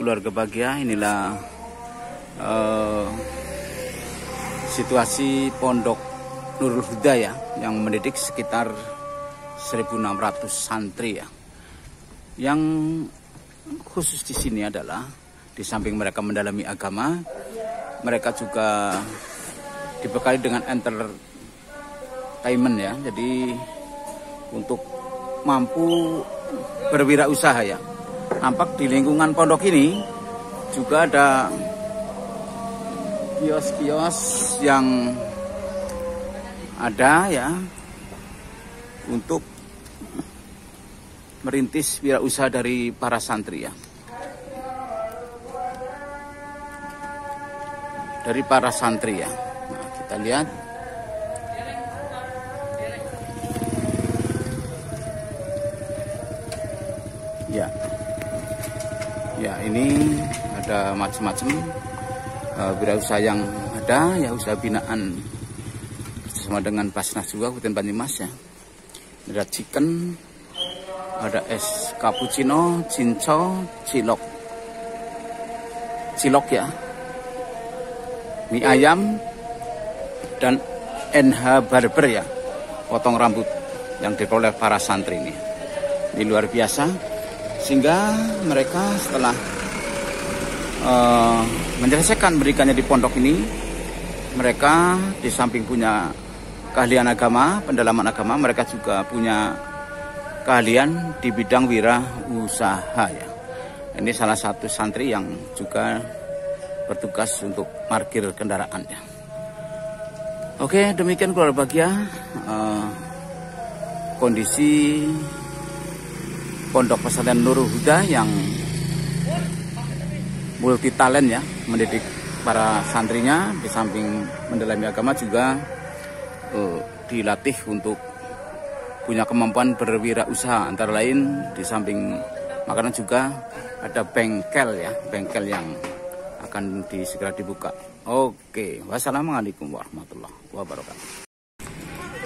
keluarga bahagia, inilah situasi Pondok Nurul Huda ya, yang mendidik sekitar 1.600 santri ya. Yang khusus di sini adalah di samping mereka mendalami agama, mereka juga dibekali dengan entertainment ya. Jadi untuk mampu berwirausaha ya. Nampak di lingkungan pondok ini juga ada kios-kios yang ada ya untuk merintis wirausaha dari para santri ya. Dari para santri ya. Nah, kita lihat. Ya, ini ada macam-macam wirausaha yang ada ya, usaha binaan bersama dengan Basnas juga Kabupaten Banyumas ya. Ada chicken, ada es cappuccino, cinco, cilok ya, mie ayam, dan NH Barber ya, potong rambut yang diperoleh para santri ini. Ini luar biasa. Sehingga mereka setelah menyelesaikan pendidikannya di pondok ini, mereka di samping punya keahlian agama, pendalaman agama, mereka juga punya keahlian di bidang wirausaha ya. Ini salah satu santri yang juga bertugas untuk parkir kendaraan ya. Oke, demikian keluarga bahagia kondisi Pondok Pesantren Nurul Huda yang multi talent ya, mendidik para santrinya, di samping mendalami agama juga dilatih untuk punya kemampuan berwirausaha. Antara lain di samping makanan juga ada bengkel ya, bengkel yang akan segera dibuka. Oke, wassalamualaikum warahmatullahi wabarakatuh.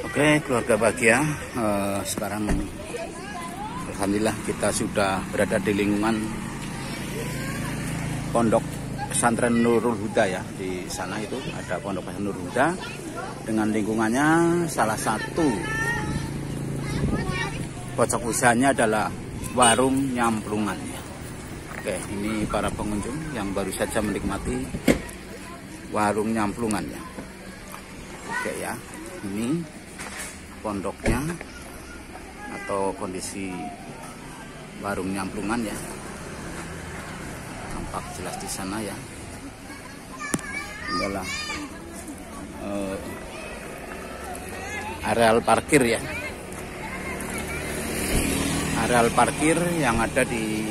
Oke, keluarga bahagia, sekarang alhamdulillah kita sudah berada di lingkungan Pondok Pesantren Nurul Huda ya. Di sana itu ada Pondok Pesantren Nurul Huda dengan lingkungannya. Salah satu pojok usahanya adalah warung nyamplungan ya. Oke, ini para pengunjung yang baru saja menikmati warung nyamplungan ya. Oke ya, ini pondoknya atau kondisi warung nyamplungan ya, tampak jelas di sana ya. Inilah areal parkir ya, areal parkir yang ada di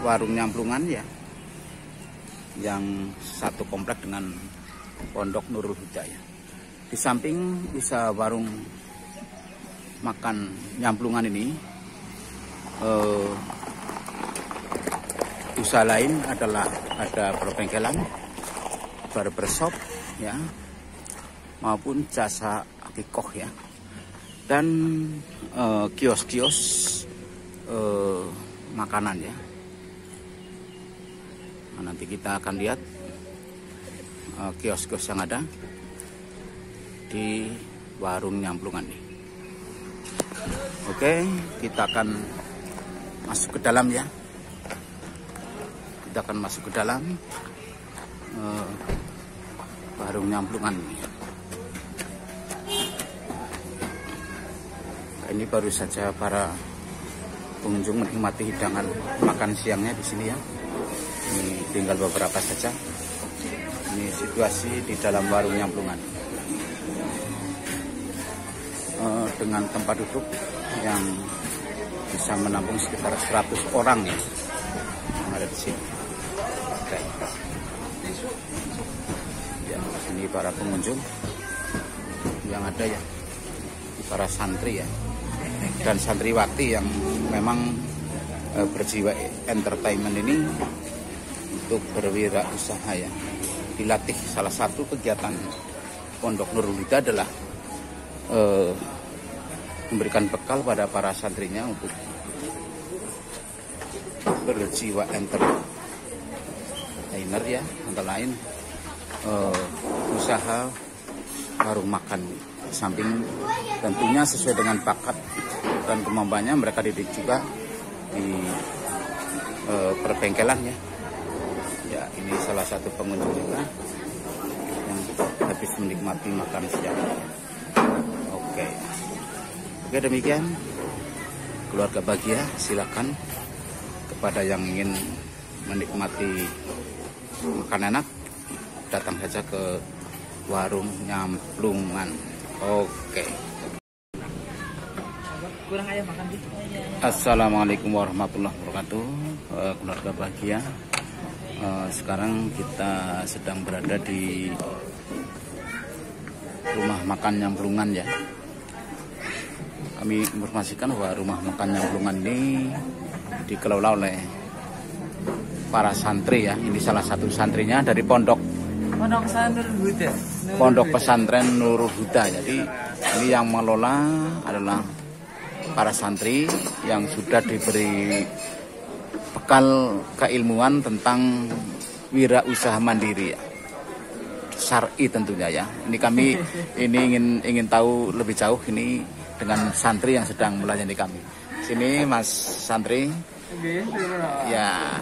warung nyamplungan ya, yang satu komplek dengan Pondok Nurul Huda ya. Di samping usaha warung makan nyamplungan ini, usaha lain adalah ada perbengkelan, barbershop ya, maupun jasa akikoh ya, dan kios-kios makanan ya. Nah, nanti kita akan lihat kios-kios yang ada di warung nyamplungan ini. Oke, kita akan masuk ke dalam ya. Kita akan masuk ke dalam warung nyamplungan ini. Ini baru saja para pengunjung menikmati hidangan makan siangnya di sini ya. Ini tinggal beberapa saja. Ini situasi di dalam warung nyamplungan. Dengan tempat duduk yang bisa menampung sekitar 100 orang ya, yang ada di sini. Oke. Ya, ini para pengunjung yang ada ya, para santri ya, dan santriwati yang memang berjiwa entertainment ini untuk berwirausaha ya. Dilatih. Salah satu kegiatan Pondok Nurul Huda adalah memberikan bekal pada para santrinya untuk berjiwa kontainer ya, antara lain usaha warung makan. Samping tentunya sesuai dengan bakat dan kemampuannya, mereka didik juga di perbengkelan ya. Ya, ini salah satu pengunjung juga yang habis menikmati makan siang. Oke, demikian keluarga bahagia. Silakan kepada yang ingin menikmati makan enak, datang saja ke warung Nyamplungan. Oke. Assalamualaikum warahmatullahi wabarakatuh, keluarga bahagia. Sekarang kita sedang berada di rumah makan Nyamplungan ya. Kami informasikan bahwa rumah makan Nyamplungan ini dikelola oleh para santri ya. Ini salah satu santrinya dari Pondok Pesantren Nurul Huda. Jadi ini yang mengelola adalah para santri yang sudah diberi bekal keilmuan tentang wirausaha mandiri ya. Syar'i tentunya ya. Ini kami ingin tahu lebih jauh ini dengan santri yang sedang melayani kami. Sini Mas santri. Ya.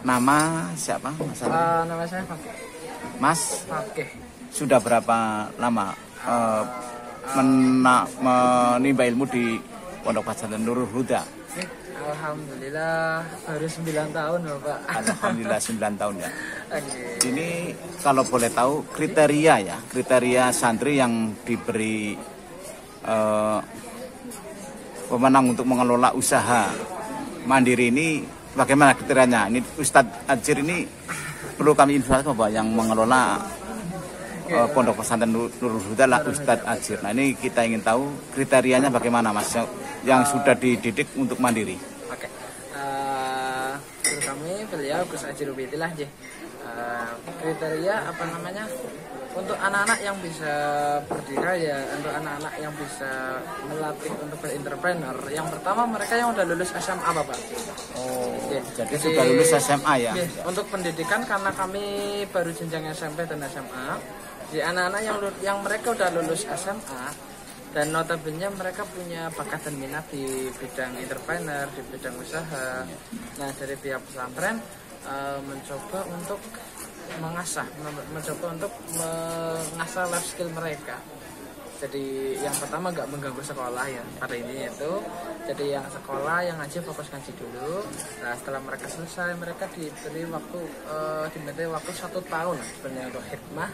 Nama siapa Mas santri? Nama saya Fakih. Mas Fakih. Sudah berapa lama menimba ilmu di Pondok Pesantren Nurul Huda? Alhamdulillah baru 9 tahun Bapak. Alhamdulillah 9 tahun ya. Okay. Ini kalau boleh tahu kriteria santri yang diberi pemenang untuk mengelola usaha mandiri ini bagaimana kriterianya? Ini Ustadz Ajir ini perlu kami informasikan bahwa yang mengelola Pondok Pesantren Nurul Huda lah Ustadz Ajir. Nah ini kita ingin tahu kriterianya bagaimana Mas yang sudah dididik untuk mandiri. Oke. Guru kami beliau Gus Ajir Ubaitillah aja. Kriteria apa namanya? Untuk anak-anak yang bisa berdikaya, untuk anak-anak yang bisa melatih untuk berentrepreneur. Yang pertama mereka yang udah lulus SMA Bapak. Oh, jadi sudah lulus SMA ya? Untuk pendidikan karena kami baru jenjang SMP dan SMA. Di anak-anak yang mereka udah lulus SMA dan notabene mereka punya bakat dan minat di bidang entrepreneur, di bidang usaha. Nah dari pihak pesantren mencoba untuk mengasah life skill mereka. Jadi yang pertama nggak mengganggu sekolah ya pada ini itu. Jadi yang sekolah yang ngaji fokus ngaji dulu. Nah setelah mereka selesai mereka diberi waktu 1 tahun sebenarnya untuk hikmah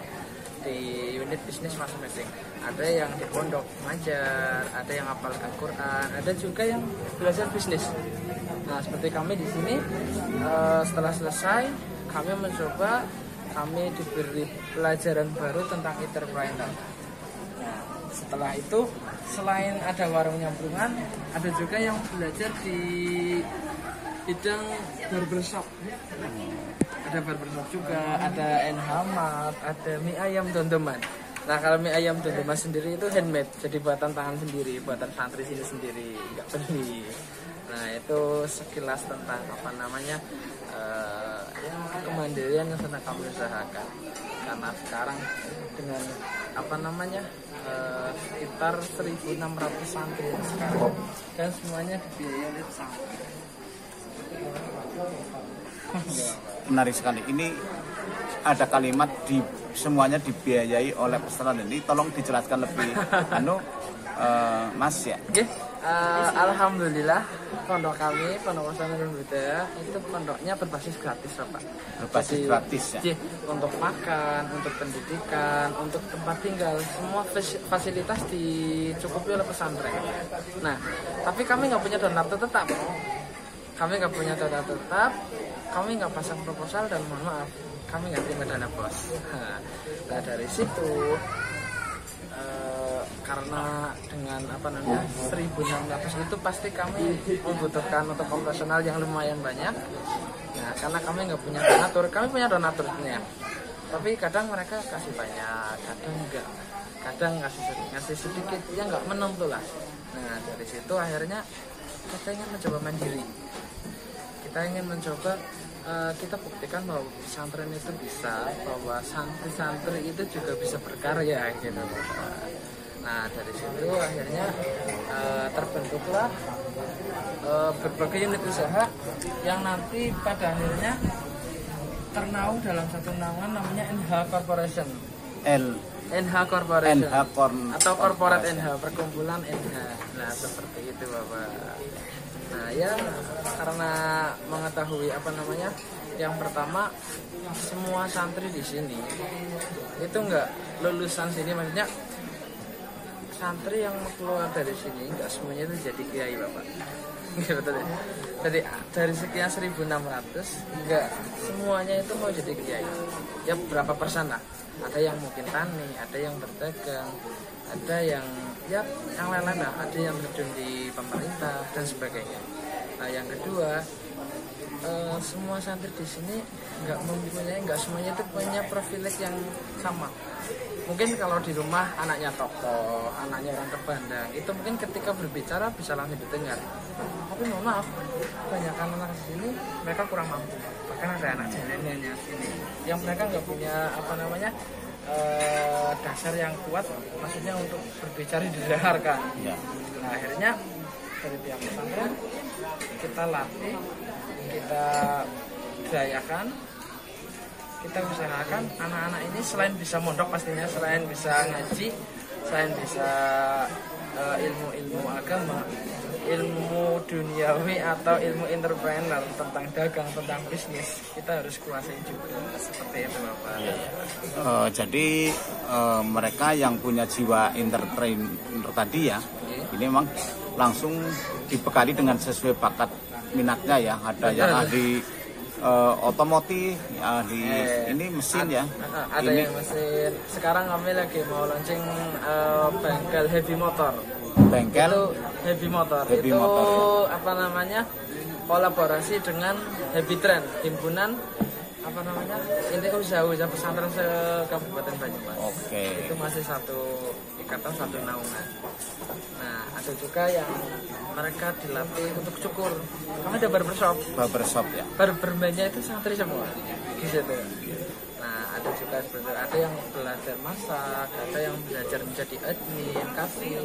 di unit bisnis masing-masing. Ada yang di pondok ngajar, ada yang hafalkan Quran, ada juga yang belajar bisnis. Nah seperti kami di sini setelah selesai kami diberi pelajaran baru tentang entrepreneur. Nah, setelah itu selain ada warung Nyamplungan, ada juga yang belajar di bidang barbershop. Ada barbershop juga, ada enhamat, ada mie ayam dondeman. Nah kalau mie ayam dondeman sendiri itu handmade, jadi buatan tangan sendiri, buatan santri sini sendiri, nggak beli. Nah itu sekilas tentang apa namanya kemandirian yang sedang kami usahakan. Karena sekarang dengan apa namanya sekitar 1.600 santri sekarang dan semuanya dibiayai oleh pesantren. Menarik sekali. Ini ada kalimat semuanya dibiayai oleh pesantren. Ini tolong dijelaskan lebih Mas ya. Okay. Alhamdulillah pondok kami, Pondok Pesantren Nurul Huda itu pondoknya berbasis gratis Bapak. Berbasis gratis ya. Untuk makan, untuk pendidikan, untuk tempat tinggal, semua fasilitas dicukupi oleh pesantren. Nah, tapi kami nggak punya donatur tetap. Kami nggak pasang proposal dan mohon maaf, kami nggak terima dana bos. Nah dari situ karena dengan 1.600 itu pasti kami membutuhkan untuk operasional yang lumayan banyak. Nah karena kami nggak punya donatur, kami punya donaturnya, tapi kadang mereka kasih banyak, kadang enggak, kadang ngasih sedikit, ya nggak menentu lah. Nah dari situ akhirnya kita ingin mencoba mandiri, kita ingin mencoba kita buktikan bahwa pesantren itu bisa, bahwa santri-santri itu juga bisa berkarya gitu Bapak. Nah dari situ akhirnya terbentuklah berbagai unit usaha yang nanti pada akhirnya ternaung dalam satu naungan namanya NH Corporation. NH Corporation atau Corporate NH, perkumpulan NH. Nah seperti itu Bapak. Nah ya karena mengetahui yang pertama semua santri di sini itu enggak lulusan sini, maksudnya santri yang keluar dari sini enggak semuanya itu jadi kiai Bapak. Betul ya? Jadi dari sekian 1.600 enggak semuanya itu mau jadi kiai. Ya berapa persen lah? Ada yang mungkin tani, ada yang berdagang, ada yang lain-lain lah, ada yang terjun di pemerintah dan sebagainya. Nah yang kedua, semua santri di sini enggak semuanya itu punya privilege yang sama. Mungkin kalau di rumah anaknya tokoh, anaknya orang terbandang, itu mungkin ketika berbicara bisa langsung didengar. Tapi mohon maaf, kebanyakan anak di sini mereka kurang mampu. Bahkan ada anak neneknya sini yang mereka nggak punya dasar yang kuat, maksudnya untuk berbicara didengarkan. Ya. Nah akhirnya dari pihak pesantren kita latih, kita dayakan, kita usahakan anak-anak ini selain bisa mondok pastinya, selain bisa ngaji, selain bisa ilmu-ilmu agama, ilmu duniawi atau ilmu entrepreneur tentang dagang, tentang bisnis, kita harus kuasai juga. Seperti itu Bapak. Jadi mereka yang punya jiwa entrepreneur tadi ya, ini memang langsung dibekali dengan sesuai bakat minatnya ya. Ada yang ahli otomotif, ini mesin ya. Ada ini, yang mesin. Sekarang kami lagi mau launching bengkel heavy motor. Bengkel itu heavy motor. Kolaborasi dengan Heavy Trend, himpunan ini usaha pesantren se-Kabupaten Banyumas. Oke. Itu masih satu ikatan, satu naungan. Nah, ada juga yang mereka dilatih untuk cukur. Kami ada barbershop ya. Barbermennya itu santri semua di situ. Nah, ada juga seperti ada yang belajar masak, ada yang belajar menjadi admin, kasir,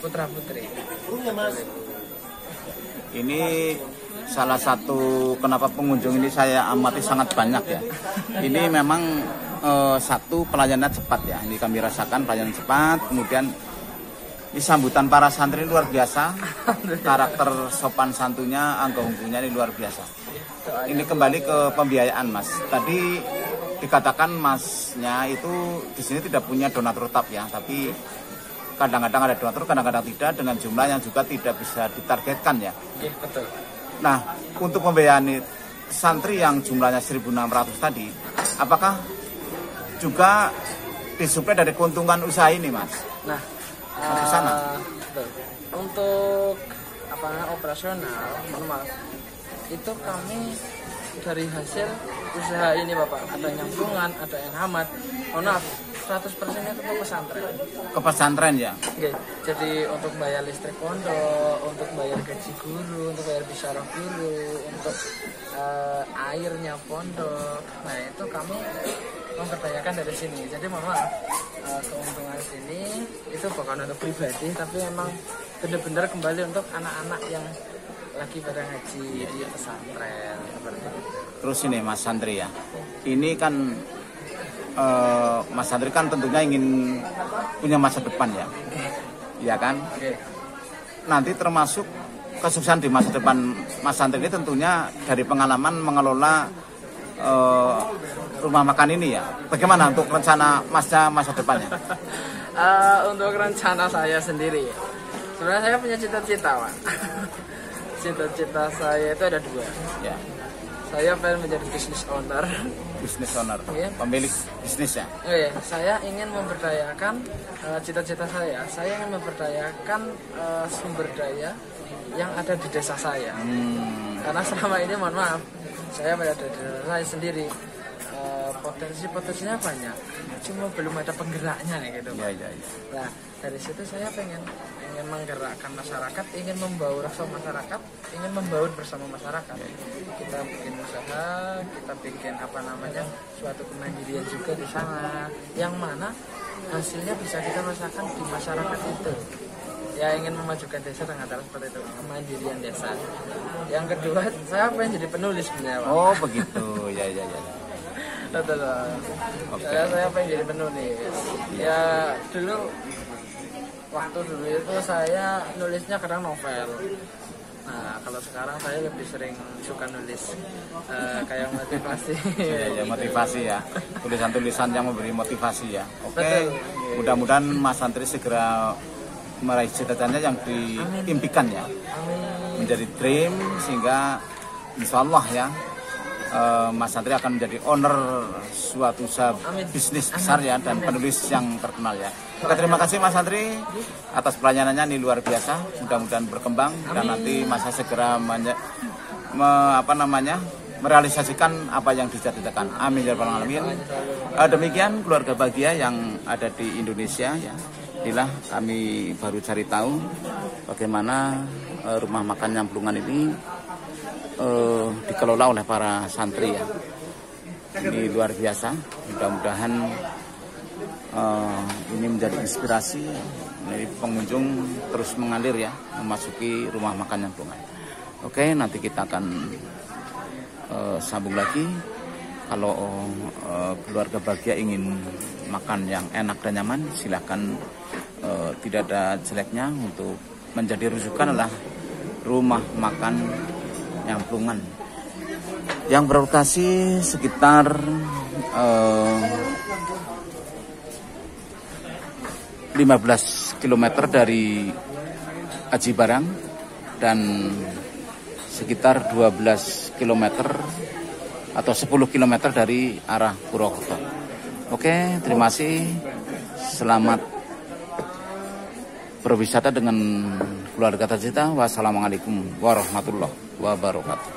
putra putri. Ini salah satu kenapa pengunjung ini saya amati sangat banyak ya. Ini memang satu pelayanan cepat ya. Ini kami rasakan pelayanan cepat. Kemudian ini sambutan para santri luar biasa. Karakter sopan santunya, angga unggunya ini luar biasa. Ini kembali ke pembiayaan Mas. Tadi dikatakan Masnya itu di sini tidak punya donatur tetap ya, tapi kadang-kadang ada donatur, kadang-kadang tidak, dengan jumlah yang juga tidak bisa ditargetkan ya. Iya, betul. Nah, untuk pembiayaan santri yang jumlahnya 1.600 tadi, apakah juga disuplai dari keuntungan usaha ini, Mas? Nah, ke sana. untuk operasional, normal, itu kami dari hasil usaha ini Bapak, ada nyambungan, ada yang hemat. Oh maaf, 100% itu ke pesantren. Ke pesantren ya? Oke, jadi untuk bayar listrik pondok, untuk bayar gaji guru, untuk bayar bisyarah guru, untuk airnya pondok. Nah itu kami memperdayakan dari sini. Jadi mohon maaf, keuntungan sini itu bukan untuk pribadi, tapi memang benar-benar kembali untuk anak-anak yang lagi pada ngaji di pesantren seperti itu. Terus ini Mas Santri ya, ini kan Mas Santri kan tentunya ingin punya masa depan ya, ya kan? Nanti termasuk kesuksesan di masa depan Mas Santri ini tentunya dari pengalaman mengelola rumah makan ini ya. Bagaimana untuk rencana Masnya masa depannya? Untuk rencana saya sendiri, sebenarnya saya punya cita-cita, Pak. Cita-cita saya itu ada dua. Ya. Saya pengen menjadi business owner. Business owner, ya. Pemilik bisnis ya? Iya, saya ingin memberdayakan cita-cita saya. Saya ingin memberdayakan sumber daya yang ada di desa saya. Karena selama ini, mohon maaf, saya berada di desa saya sendiri. Potensinya banyak, cuma belum ada penggeraknya gitu. Ya. Nah, dari situ saya pengen ingin menggerakkan masyarakat, ingin membaur rasa masyarakat, ingin membaur bersama masyarakat. Kita bikin usaha, kita bikin suatu kemandirian juga di sana, yang mana hasilnya bisa kita rasakan di masyarakat itu. Ya, ingin memajukan desa dengan cara seperti itu, kemandirian desa. Yang kedua, saya pengen jadi penulis sebenarnya, Pak. Oh begitu, ya. Betul. Okay. Saya pengen jadi penulis. Ya dulu itu saya nulisnya kadang novel. Nah, kalau sekarang saya lebih sering suka nulis kayak motivasi. Ya, motivasi ya. Tulisan-tulisan yang memberi motivasi ya. Oke. Mudah-mudahan Mas Santri segera meraih cita-citanya yang diimpikan ya. Amin. Menjadi dream, sehingga insya Allah ya Mas Santri akan menjadi owner suatu usaha bisnis besar ya, dan penulis yang terkenal ya. Oke, terima kasih Mas Santri atas pelayanannya, ini luar biasa. Mudah-mudahan berkembang dan nanti masa segera merealisasikan apa yang dicita-citakan. Amin ya rabbal alamin. Demikian keluarga bahagia yang ada di Indonesia ya. Inilah kami baru cari tahu bagaimana rumah makan Nyamplungan ini dikelola oleh para santri ya. Ini luar biasa. Mudah-mudahan ini menjadi inspirasi. Ini pengunjung terus mengalir ya, memasuki rumah makan Nyamplungan. Oke, nanti kita akan sambung lagi. Kalau keluarga bahagia ingin makan yang enak dan nyaman, silahkan, tidak ada jeleknya. Untuk menjadi rujukan adalah rumah makan Nyamplungan yang berlokasi sekitar 15 km dari Aji Barang dan sekitar 12 km atau 10 km dari arah Purwokerto. Oke, terima kasih. Selamat berwisata dengan keluarga tercinta. Wassalamualaikum warahmatullahi wabarakatuh.